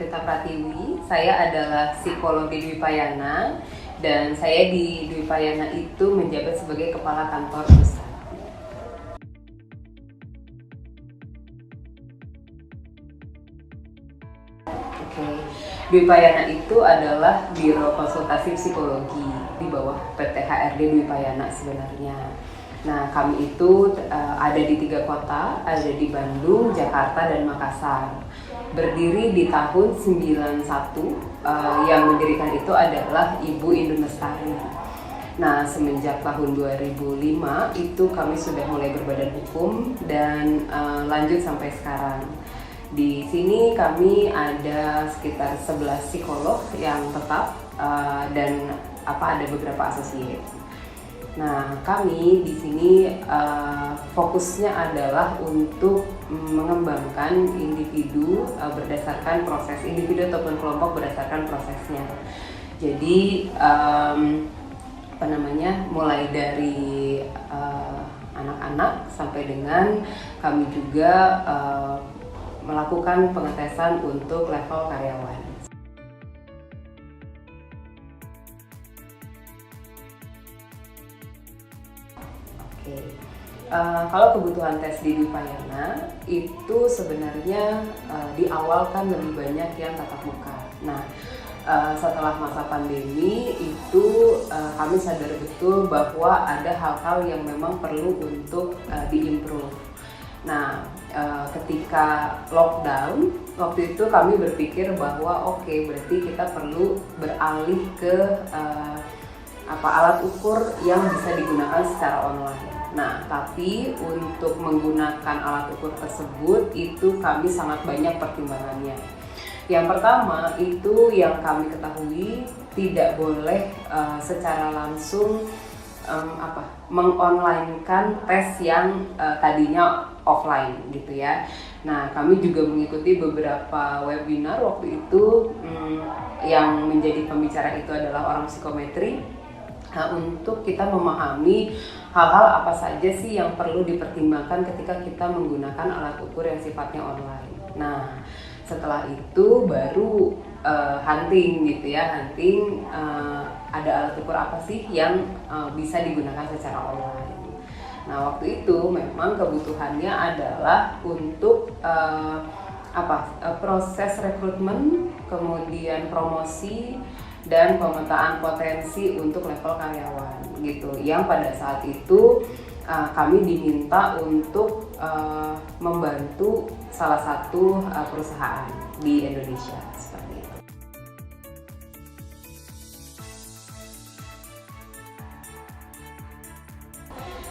Prita Pratiwi. Saya adalah psikolog di Dwi Payana dan saya di Dwi Payana itu menjabat sebagai kepala kantor pusat. Oke, Dwi Payana itu adalah Biro Konsultasi Psikologi di bawah PT HRD Dwi Payana sebenarnya. Nah, kami itu ada di 3 kota, ada di Bandung, Jakarta, dan Makassar. Berdiri di tahun 91, yang mendirikan itu adalah Ibu Indun Lestari. Nah, semenjak tahun 2005 itu kami sudah mulai berbadan hukum dan lanjut sampai sekarang. Di sini kami ada sekitar 11 psikolog yang tetap dan ada beberapa asosiat. Nah, kami di sini fokusnya adalah untuk mengembangkan individu berdasarkan proses individu ataupun kelompok berdasarkan prosesnya. Jadi mulai dari anak-anak sampai dengan kami juga melakukan pengetesan untuk level karyawan. Kalau kebutuhan tes di Dwi Payana itu sebenarnya di awal kan lebih banyak yang tatap muka. Nah, setelah masa pandemi itu kami sadar betul bahwa ada hal-hal yang memang perlu untuk diimprove. Nah, ketika lockdown waktu itu kami berpikir bahwa berarti kita perlu beralih ke alat ukur yang bisa digunakan secara online. Nah, tapi untuk menggunakan alat ukur tersebut itu kami sangat banyak pertimbangannya. Yang pertama itu yang kami ketahui tidak boleh secara langsung mengonlinekan tes yang tadinya offline gitu ya. Nah, kami juga mengikuti beberapa webinar waktu itu yang menjadi pembicara itu adalah orang psikometri. Untuk kita memahami hal-hal apa saja sih yang perlu dipertimbangkan ketika kita menggunakan alat ukur yang sifatnya online. Nah, setelah itu baru hunting gitu ya, ada alat ukur apa sih yang bisa digunakan secara online. Nah, waktu itu memang kebutuhannya adalah untuk proses rekrutmen, kemudian promosi, dan pemetaan potensi untuk level karyawan gitu. Yang pada saat itu kami diminta untuk membantu salah satu perusahaan di Indonesia seperti itu.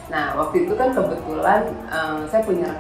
Nah, waktu itu kan kebetulan saya punya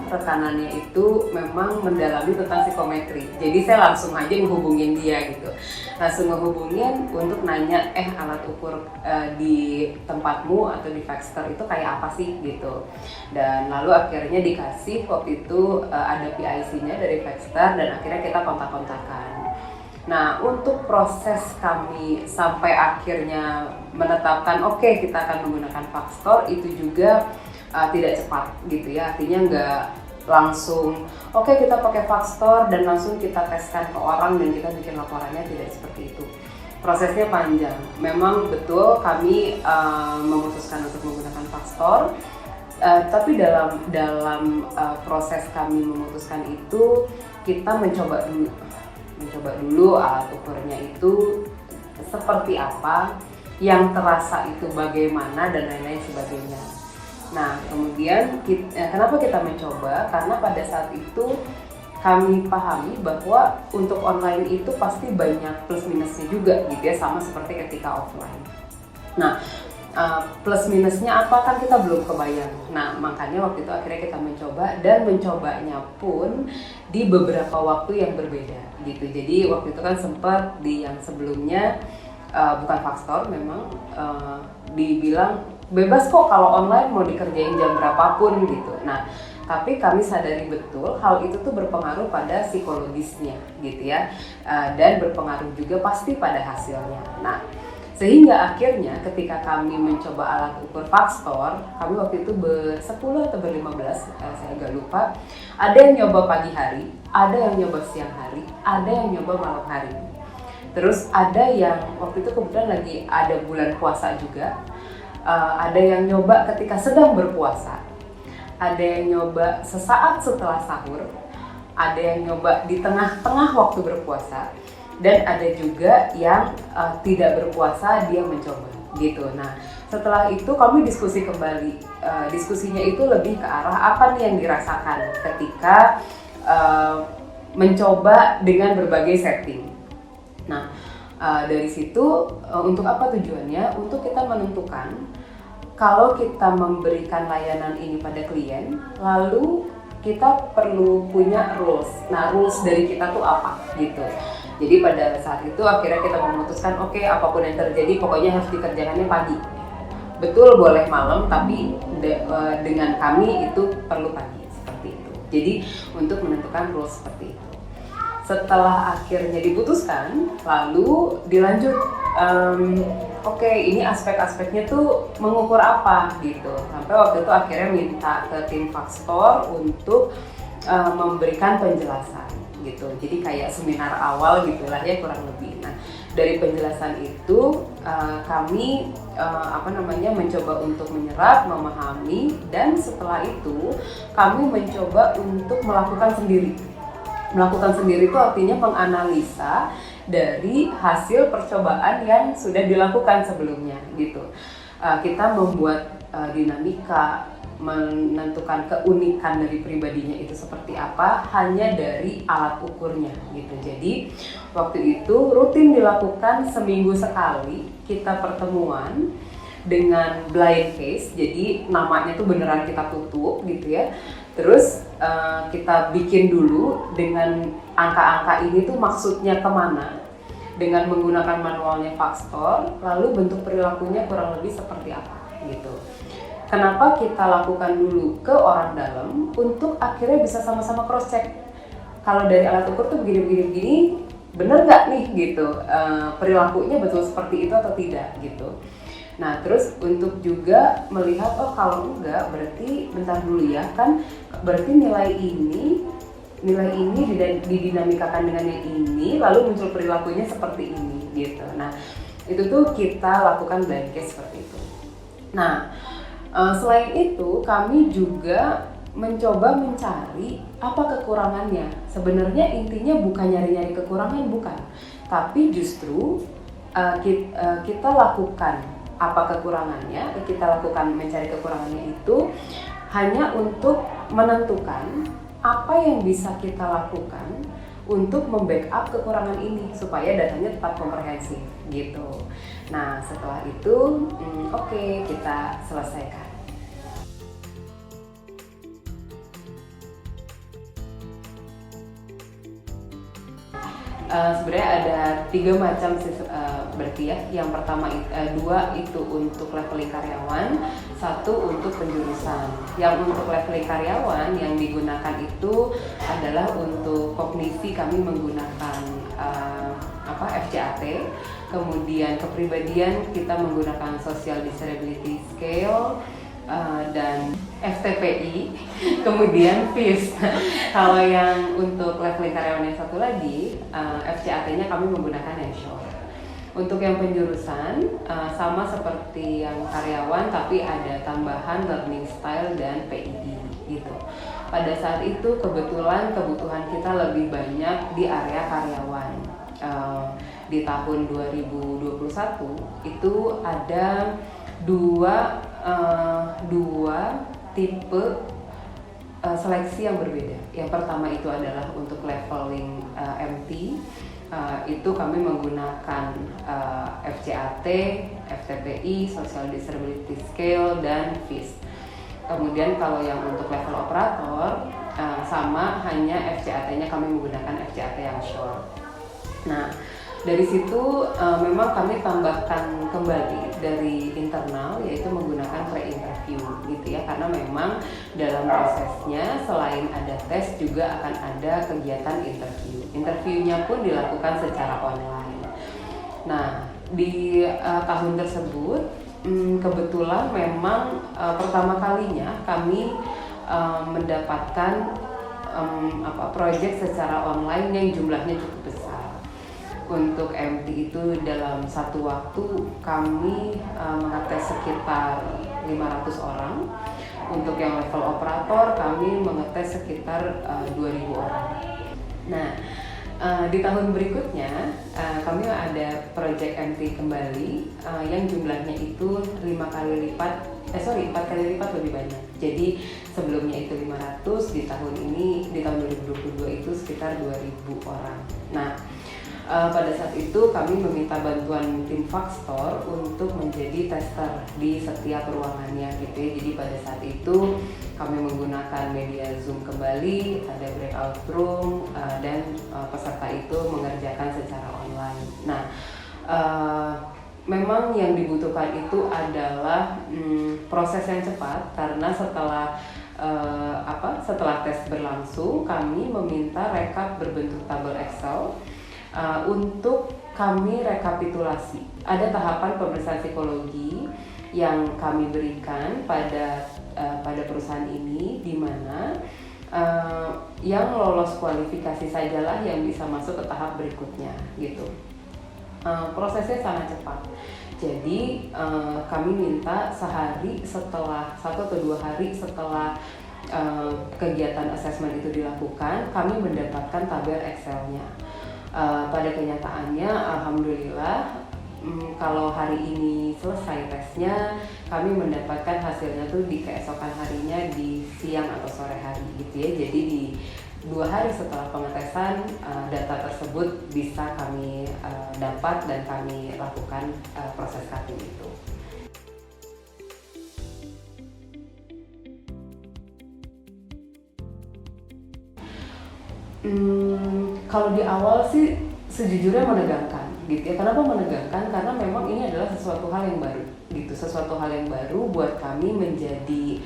rekanannya itu memang mendalami tentang psikometri. Jadi saya langsung aja menghubungin dia gitu. Langsung menghubungin untuk nanya, alat ukur di tempatmu atau di Faxter itu kayak apa sih gitu. Dan lalu akhirnya dikasih waktu itu ada PIC-nya dari Faxter dan akhirnya kita kontak-kontakan. Nah, untuk proses kami sampai akhirnya menetapkan kita akan menggunakan Faxtor itu juga tidak cepat gitu ya. Artinya nggak langsung kita pakai Faxtor dan langsung kita teskan ke orang dan kita bikin laporannya, tidak seperti itu. Prosesnya panjang. Memang betul kami memutuskan untuk menggunakan Faxtor. Tapi dalam proses kami memutuskan itu kita mencoba dulu alat ukurnya itu seperti apa, yang terasa itu bagaimana, dan lain-lain sebagainya. Nah, kemudian kenapa kita mencoba? Karena pada saat itu kami pahami bahwa untuk online itu pasti banyak plus minusnya juga gitu ya, sama seperti ketika offline. Nah, plus minusnya apa kan kita belum kebayang. Nah, makanya waktu itu akhirnya kita mencoba, dan mencobanya pun di beberapa waktu yang berbeda gitu. Jadi waktu itu kan sempat di yang sebelumnya bukan Faxtor, memang dibilang bebas kok kalau online mau dikerjain jam berapapun gitu. Nah, tapi kami sadari betul hal itu tuh berpengaruh pada psikologisnya gitu ya, dan berpengaruh juga pasti pada hasilnya. Nah, Sehingga akhirnya ketika kami mencoba alat ukur Vaxtor, kami waktu itu ber-10 atau ber-15, saya agak lupa. Ada yang nyoba pagi hari, ada yang nyoba siang hari, ada yang nyoba malam hari. Terus ada yang waktu itu kebetulan lagi ada bulan puasa juga, ada yang nyoba ketika sedang berpuasa, ada yang nyoba sesaat setelah sahur, ada yang nyoba di tengah-tengah waktu berpuasa, dan ada juga yang tidak berpuasa dia mencoba gitu. Nah setelah itu kami diskusi kembali, diskusinya itu lebih ke arah apa nih yang dirasakan ketika mencoba dengan berbagai setting. Nah dari situ untuk apa tujuannya? Untuk kita menentukan kalau kita memberikan layanan ini pada klien, lalu kita perlu punya rules. Nah rules dari kita tuh apa gitu. Jadi pada saat itu akhirnya kita memutuskan oke, apapun yang terjadi pokoknya harus dikerjakannya pagi. Betul boleh malam, tapi dengan kami itu perlu pagi, seperti itu. Jadi untuk menentukan rules seperti itu. Setelah akhirnya diputuskan, lalu dilanjut, oke, ini aspek-aspeknya tuh mengukur apa gitu. Sampai waktu itu akhirnya minta ke tim Vaxtor untuk memberikan penjelasan gitu. Jadi kayak seminar awal gitulah ya kurang lebih. Nah dari penjelasan itu kami mencoba untuk menyerap, memahami, dan setelah itu kami mencoba untuk melakukan sendiri. Melakukan sendiri itu artinya menganalisa dari hasil percobaan yang sudah dilakukan sebelumnya gitu. Kita membuat dinamika, menentukan keunikan dari pribadinya itu seperti apa hanya dari alat ukurnya gitu. Jadi waktu itu rutin dilakukan seminggu sekali kita pertemuan dengan blind case, jadi namanya tuh beneran kita tutup gitu ya. Terus kita bikin dulu dengan angka-angka ini tuh maksudnya kemana dengan menggunakan manualnya Vaxtor, lalu bentuk perilakunya kurang lebih seperti apa gitu. Kenapa kita lakukan dulu ke orang dalam untuk akhirnya bisa sama-sama cross check. Kalau dari alat ukur tuh begini, bener nggak nih gitu, perilakunya betul seperti itu atau tidak gitu. Nah terus untuk juga melihat kalau enggak berarti bentar dulu ya kan, berarti nilai ini didinamikakan dengan yang ini, lalu muncul perilakunya seperti ini gitu. Nah itu tuh kita lakukan blind case seperti itu. Nah selain itu kami juga mencoba mencari apa kekurangannya. Sebenarnya intinya bukan nyari-nyari kekurangan, bukan, tapi justru kita lakukan apa kekurangannya, kita lakukan mencari kekurangannya itu hanya untuk menentukan apa yang bisa kita lakukan untuk membackup kekurangan ini supaya datanya tetap komprehensif gitu. Nah setelah itu kita selesaikan. Sebenarnya ada 3 macam sih berarti ya. Yang pertama 2 itu untuk leveling karyawan, 1 untuk penjurusan. Yang untuk leveling karyawan yang digunakan itu adalah untuk kognisi, kami menggunakan FCAT. Kemudian kepribadian kita menggunakan Social Disability Scale dan FTPI, kemudian FIS. Kalau yang untuk leveling karyawan yang satu lagi, FCAT-nya kami menggunakan Ensure. Untuk yang penjurusan sama seperti yang karyawan, tapi ada tambahan learning style dan PID gitu. Pada saat itu kebetulan kebutuhan kita lebih banyak di area karyawan. Di tahun 2021 itu ada dua tipe seleksi yang berbeda. Yang pertama itu adalah untuk leveling MT, itu kami menggunakan FCAT, FTPI, Social Disability Scale, dan FIS. Kemudian kalau yang untuk level operator sama, hanya FCAT-nya kami menggunakan FCAT yang short. Nah dari situ memang kami tambahkan kembali dari internal, yaitu menggunakan pre-interview gitu ya, karena memang dalam prosesnya selain ada tes juga akan ada kegiatan interview. Interviewnya pun dilakukan secara online. Nah di tahun tersebut kebetulan memang pertama kalinya kami mendapatkan proyek secara online yang jumlahnya cukup besar. Untuk MT itu dalam satu waktu kami mengetes sekitar 500 orang. Untuk yang level operator kami mengetes sekitar 2.000 orang. Nah, di tahun berikutnya kami ada proyek MT kembali yang jumlahnya itu 4 kali lipat lebih banyak. Jadi sebelumnya itu 500, di tahun 2022 itu sekitar 2.000 orang. Nah, pada saat itu kami meminta bantuan tim Vaxtor untuk menjadi tester di setiap ruangannya gitu ya. Jadi pada saat itu kami menggunakan media Zoom kembali, ada breakout room, dan peserta itu mengerjakan secara online. Nah, memang yang dibutuhkan itu adalah proses yang cepat, karena setelah tes berlangsung kami meminta rekap berbentuk tabel Excel untuk kami rekapitulasi. Ada tahapan pemeriksaan psikologi yang kami berikan pada perusahaan ini, di mana yang lolos kualifikasi sajalah yang bisa masuk ke tahap berikutnya gitu. Prosesnya sangat cepat. Jadi kami minta sehari setelah 1 atau 2 hari setelah kegiatan asesmen itu dilakukan, kami mendapatkan tabel Excel-nya. Pada kenyataannya, alhamdulillah, kalau hari ini selesai tesnya, kami mendapatkan hasilnya tuh di keesokan harinya di siang atau sore hari gitu ya. Jadi di 2 hari setelah pengetesan, data tersebut bisa kami dapat dan kami lakukan proses cutting itu. Kalau di awal sih sejujurnya menegangkan gitu ya. Kenapa menegangkan? Karena memang ini adalah sesuatu hal yang baru gitu. Sesuatu hal yang baru buat kami menjadi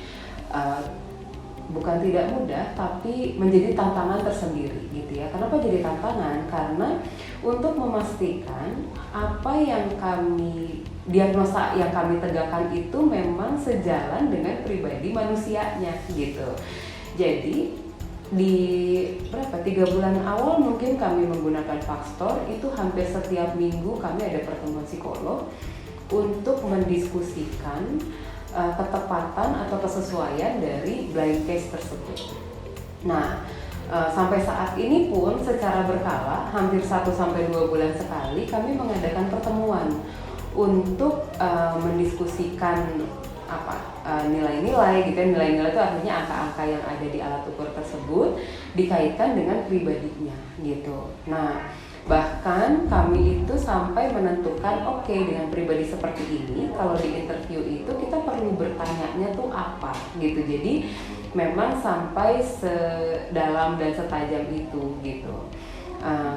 bukan tidak mudah, tapi menjadi tantangan tersendiri gitu ya. Kenapa jadi tantangan? Karena untuk memastikan apa yang diagnosa yang kami tegakkan itu memang sejalan dengan pribadi manusianya gitu. Jadi di 3 bulan awal mungkin kami menggunakan Vaxtor, itu hampir setiap minggu kami ada pertemuan psikolog untuk mendiskusikan ketepatan atau kesesuaian dari blind case tersebut. Nah, sampai saat ini pun secara berkala hampir 1-2 bulan sekali kami mengadakan pertemuan untuk mendiskusikan nilai-nilai gitu ya. Nilai-nilai itu artinya angka-angka yang ada di alat ukur tersebut dikaitkan dengan pribadinya gitu. Nah, bahkan kami itu sampai menentukan dengan pribadi seperti ini, kalau di interview itu kita perlu bertanyanya tuh apa gitu. Jadi memang sampai sedalam dan setajam itu gitu.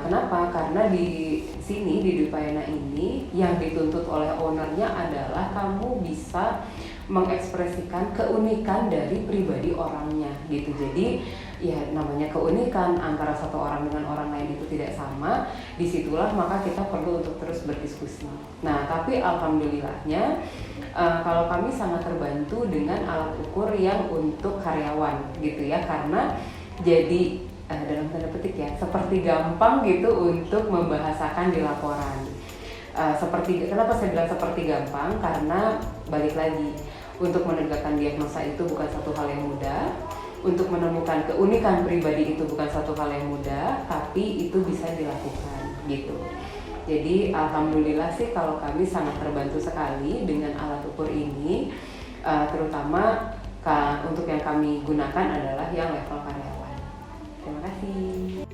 Kenapa? Karena di sini di Dupayana ini yang dituntut oleh ownernya adalah kamu bisa mengekspresikan keunikan dari pribadi orangnya gitu. Jadi ya namanya keunikan antara satu orang dengan orang lain itu tidak sama, disitulah maka kita perlu untuk terus berdiskusi. Nah, tapi alhamdulillahnya kalau kami sangat terbantu dengan alat ukur yang untuk karyawan gitu ya, karena jadi dalam tanda petik ya, seperti gampang gitu untuk membahasakan di laporan. Kenapa saya bilang seperti gampang? Karena balik lagi, untuk menegakkan diagnosa itu bukan satu hal yang mudah, untuk menemukan keunikan pribadi itu bukan satu hal yang mudah, tapi itu bisa dilakukan gitu. Jadi alhamdulillah sih kalau kami sangat terbantu sekali dengan alat ukur ini, terutama untuk yang kami gunakan adalah yang level karyawan. Terima kasih.